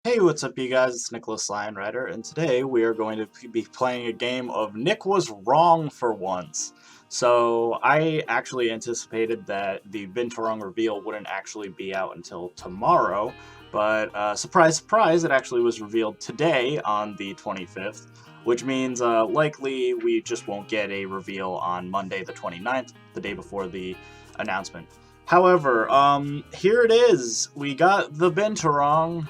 Hey, what's up, you guys? It's Nicholas Lionrider, and today we are going to be playing a game of Nick Was Wrong for Once. So, I actually anticipated that the Binturong Reveal wouldn't actually be out until tomorrow, but surprise, surprise, it actually was revealed today on the 25th, which means likely we just won't get a reveal on Monday the 29th, the day before the announcement. However, here it is. We got the Binturong.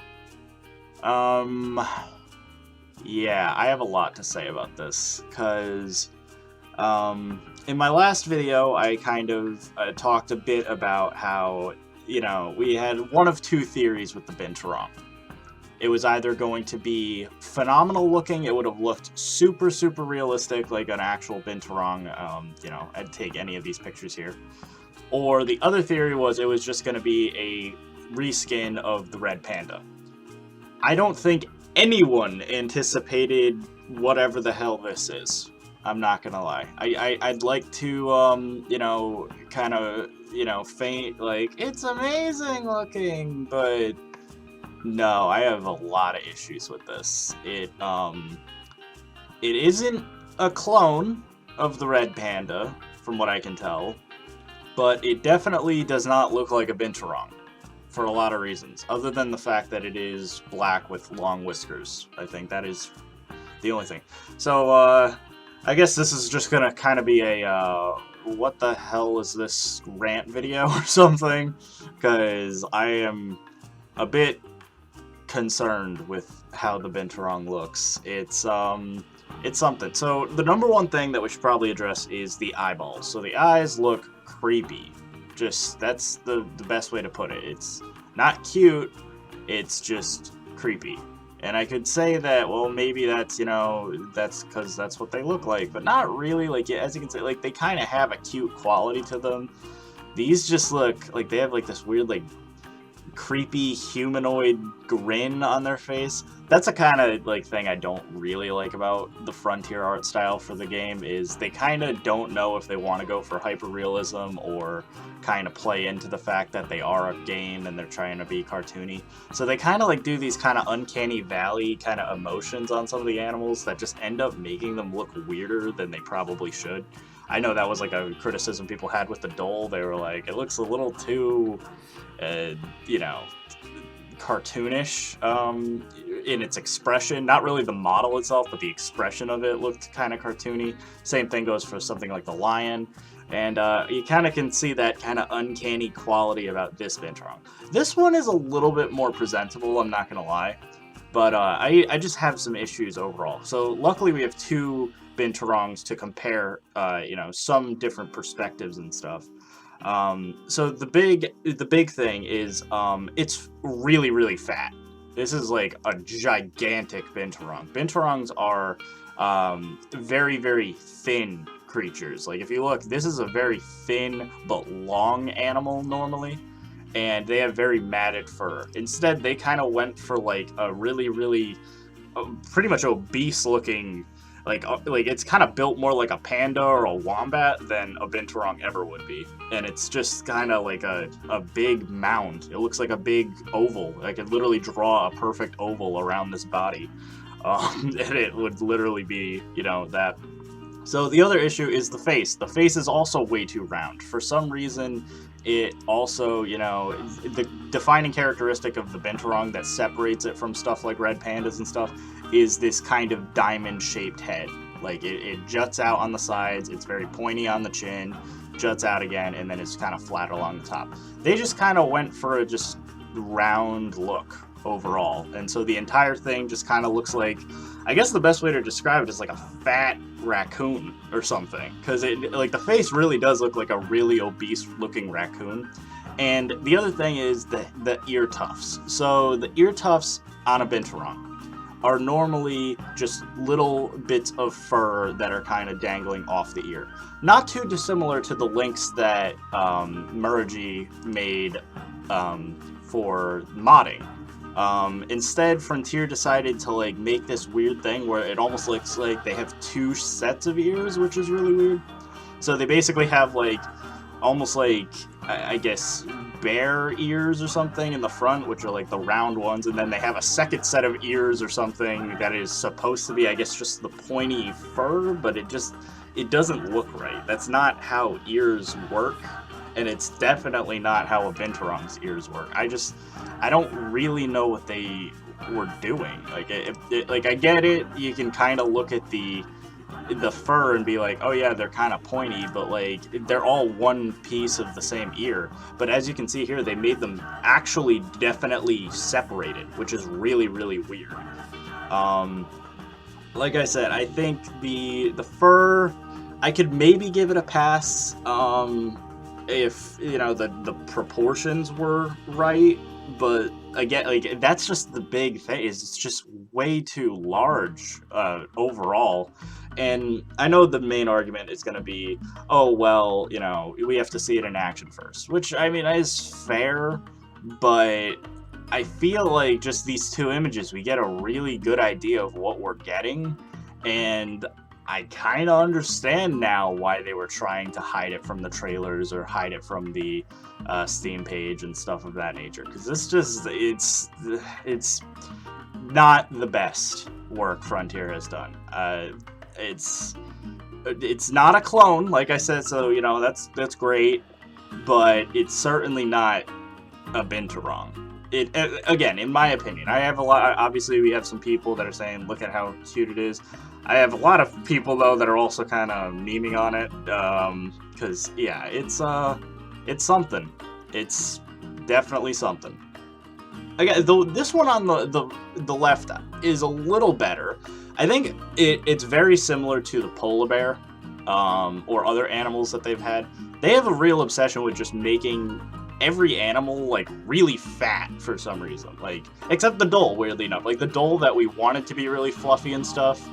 Yeah, I have a lot to say about this, because, in my last video, I kind of talked a bit about how, we had one of two theories with the Binturong. It was either going to be phenomenal looking, it would have looked super, super realistic, like an actual Binturong, I'd take any of these pictures here. Or the other theory was it was just going to be a reskin of the red panda. I don't think anyone anticipated whatever the hell this is. I'm not gonna lie. I'd like to, kind of, faint, like, it's amazing looking, but no, I have a lot of issues with this. It isn't a clone of the red panda, from what I can tell, but it definitely does not look like a Binturong. For a lot of reasons, other than the fact that it is black with long whiskers. I think that is the only thing. So, I guess this is just gonna kind of be a, what the hell is this rant video or something? Because I am a bit concerned with how the Binturong looks. It's something. So, the number one thing that we should probably address is the eyeballs. So, the eyes look creepy. That's the best way to put it. It's not cute, it's just creepy. And I could say that, well, maybe that's, that's because that's what they look like, but not really. Like, as you can say, like, they kind of have a cute quality to them. These just look like they have, like, this weird, like, creepy humanoid grin on their face. That's a kind of like thing I don't really like about the Frontier art style for the game, is they kind of don't know if they want to go for hyper-realism or kind of play into the fact that they are a game and they're trying to be cartoony. So they kind of like do these kind of uncanny valley kind of emotions on some of the animals that just end up making them look weirder than they probably should. I know that was like a criticism people had with the Dole. They were like, it looks a little too cartoonish in its expression. Not really the model itself, but the expression of it looked kind of cartoony. Same thing goes for something like the lion. And you kind of can see that kind of uncanny quality about this Binturong. This one is a little bit more presentable, I'm not going to lie. But I just have some issues overall. So luckily we have two Binturongs to compare, some different perspectives and stuff. So the big thing is, it's really, really fat. This is like a gigantic Binturong. Binturongs are, very, very thin creatures. Like, if you look, this is a very thin but long animal normally, and they have very matted fur. Instead, they kind of went for like a really, really, pretty much obese looking, like it's kind of built more like a panda or a wombat than a Binturong ever would be. And it's just kind of like a big mound. It looks like a big oval. I could literally draw a perfect oval around this body. And it would literally be, that. So the other issue is the face. The face is also way too round. For some reason, it also, the defining characteristic of the Binturong that separates it from stuff like red pandas and stuff is this kind of diamond-shaped head. Like, it juts out on the sides, it's very pointy on the chin, juts out again, and then it's kind of flat along the top. They just kind of went for a just round look overall, and so the entire thing just kind of looks like, I guess the best way to describe it is like a fat raccoon or something, because like the face really does look like a really obese looking raccoon. And the other thing is the ear tufts. So the ear tufts on a Binturong are normally just little bits of fur that are kind of dangling off the ear. Not too dissimilar to the links that Murgy made for modding. Instead, Frontier decided to like make this weird thing where it almost looks like they have two sets of ears, which is really weird. So they basically have like almost like, I guess, bear ears or something in the front, which are like the round ones, and then they have a second set of ears or something that is supposed to be, I guess, just the pointy fur, but it doesn't look right. That's not how ears work, and it's definitely not how a Binturong's ears work. I don't really know what they were doing. Like, like, I get it, you can kind of look at the fur and be like, oh yeah, they're kind of pointy, but like they're all one piece of the same ear. But as you can see here, they made them actually definitely separated, which is really, really weird. Like I said, I think the fur, I could maybe give it a pass if, you know, the proportions were right. But again, like, that's just the big thing, is it's just way too large overall. And I know the main argument is going to be, oh, well, you know, we have to see it in action first, which, I mean, is fair, but I feel like just these two images, we get a really good idea of what we're getting, and I kind of understand now why they were trying to hide it from the trailers or hide it from the Steam page and stuff of that nature, because this just, it's not the best work Frontier has done. It's not a clone, like I said, so, you know, that's great, but it's certainly not a Binturong. Again, in my opinion, I have a lot. Obviously, we have some people that are saying, look at how cute it is. I have a lot of people, though, that are also kind of memeing on it, because yeah, it's something. It's definitely something. Again, this one on the left is a little better. I think it's very similar to the polar bear, or other animals that they've had. They have a real obsession with just making every animal, like, really fat for some reason. Like, except the dhole, weirdly enough. Like, the dhole that we wanted to be really fluffy and stuff,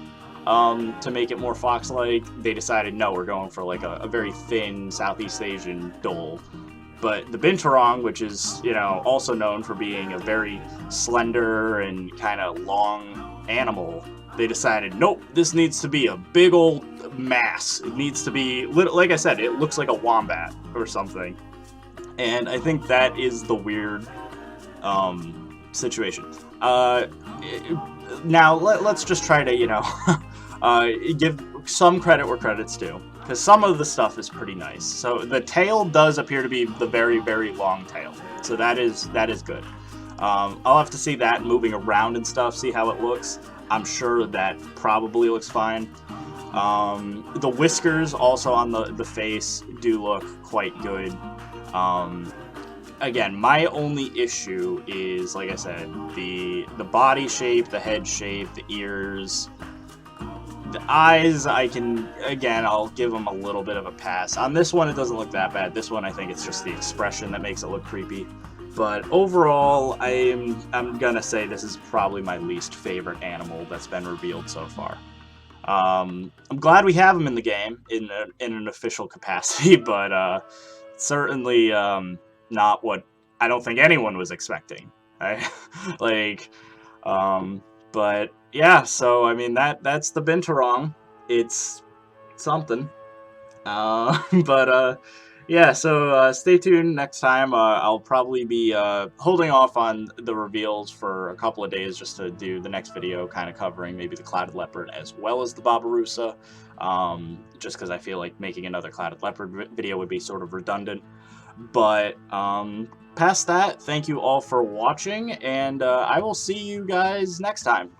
to make it more fox-like, they decided, no, we're going for, like, a very thin Southeast Asian dhole. But the Binturong, which is, you know, also known for being a very slender and kind of long animal, they decided, nope, this needs to be a big old mass. It needs to be, like I said, it looks like a wombat or something. And I think that is the weird situation. Now, let's just try to, you know, give some credit where credit's due, because some of the stuff is pretty nice. So the tail does appear to be the very, very long tail. So that is good. I'll have to see that moving around and stuff, see how it looks. I'm sure that probably looks fine. The whiskers also on the face do look quite good. Again, my only issue is, like I said, the body shape, the head shape, the ears, the eyes. I'll give them a little bit of a pass. On this one, it doesn't look that bad. This one, I think it's just the expression that makes it look creepy. But overall, I'm gonna say this is probably my least favorite animal that's been revealed so far. I'm glad we have him in the game in an official capacity, but certainly not what I don't think anyone was expecting. Right? Like, but yeah. So I mean, that's the Binturong. It's something. But yeah, so stay tuned next time. I'll probably be holding off on the reveals for a couple of days just to do the next video, kind of covering maybe the Clouded Leopard as well as the Babirusa, just because I feel like making another Clouded Leopard video would be sort of redundant. But past that, thank you all for watching, and I will see you guys next time.